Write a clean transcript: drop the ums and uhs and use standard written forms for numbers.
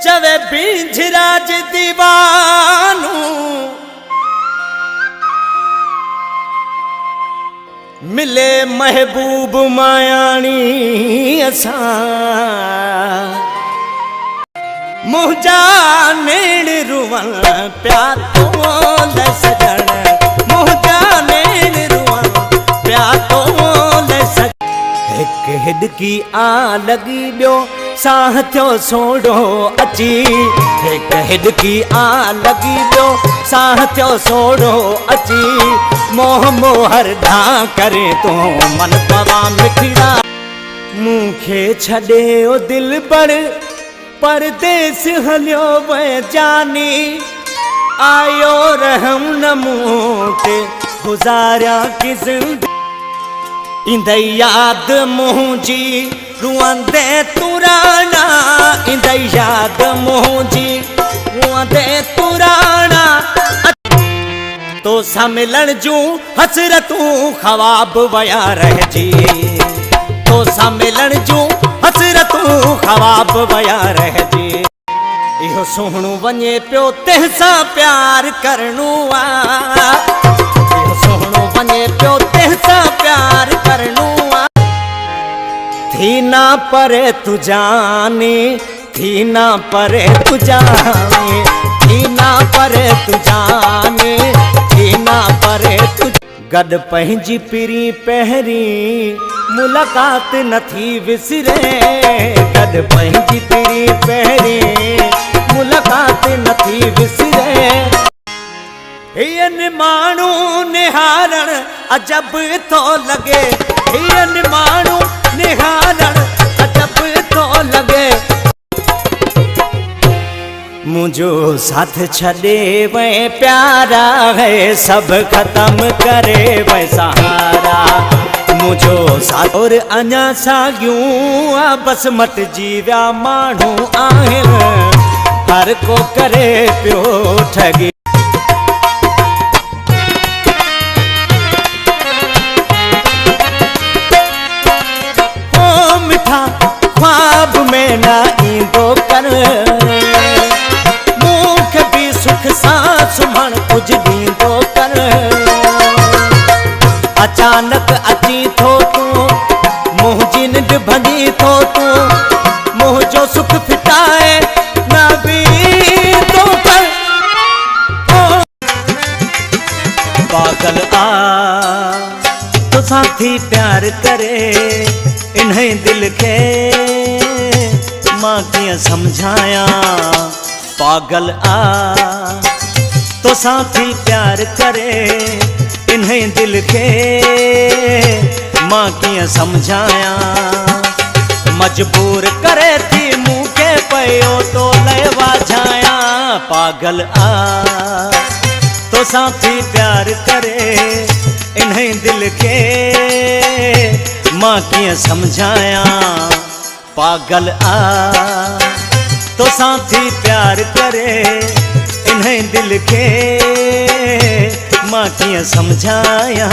चवे बिंझराज दीवानू मिले महबूब मायाणी असा मुझा नेण रुवन प्या तो ले सजण मुझा नेण रुवन प्या तो ले सजण एक हिडकी आ लगी ॿियो साह थियो सोड़ो अची एक हिडकी आ लगी ॿियो साह थियो सोड़ो अची मोह मोहर ढा करे तो मन पवा मिठड़ा मूंखे छॾे ओ दिल परदेस हलियो वे जानी आयो रहम न मूंखे गुजारिया की जिंदगी इंदई याद मुंहिंजी रुअंदे तुराना इंदई याद मुंहिंजी रुअंदे तुराना तो सा मिलण जूं हसरतूं ख्वाब वया रहिजी तो सा मिलण जूं हसरतूं ख्वाब वया रहिजी इहो सुहिणो वञे पियो तंहिंसां प्यार करणो आ इहो सुहिणो वञे पियो तंहिंसां प्यार करणो आ थी ना परे तू जाने थी ना परे तू जाने थी ना परे तू जाने थी ना परे तू गड पंहिंजी पिरी पहिरीं मुलाकात नथी विसरे गड पंहिंजी पिरी पहिरीं मुलाकात नथी विसरे हियन माण्हू निहारण अजब थो लगे हियन माण्हू निहारण अजब थो लगे मुझो साथ छड़े वे प्यारा है सब खत्म करे वे सहारा मुझो साथ और अञा सागियूं आ बस मट जीव्या माण्हू आहिन हर को करे पियो ठगी ओ मिठा ख्वाब में ना ईंदो कर मूंखे भी सुख सां सुम्हण कुछ ॾींदो कर अचानक अची थो तूं मुंहिंजी निंड भॼी थो तूं मुंहिंजो सुख फिटाए न बींदो कर पागल आ तोसां थी प्यार करे इन्हें दिल के मां कीअं समझाया पागल आ तोसां थी प्यार करे इन्हें दिल के मां कीअं समझाया मजबूर करे थी मूंखे पयो तो लय वाझाया पागल आ तोसां थी प्यार करे इन्हें दिल के मां कीअं समझाया पागल आ तोसां थी प्यार करे इन्हें दिल के मां कीअं समझाया।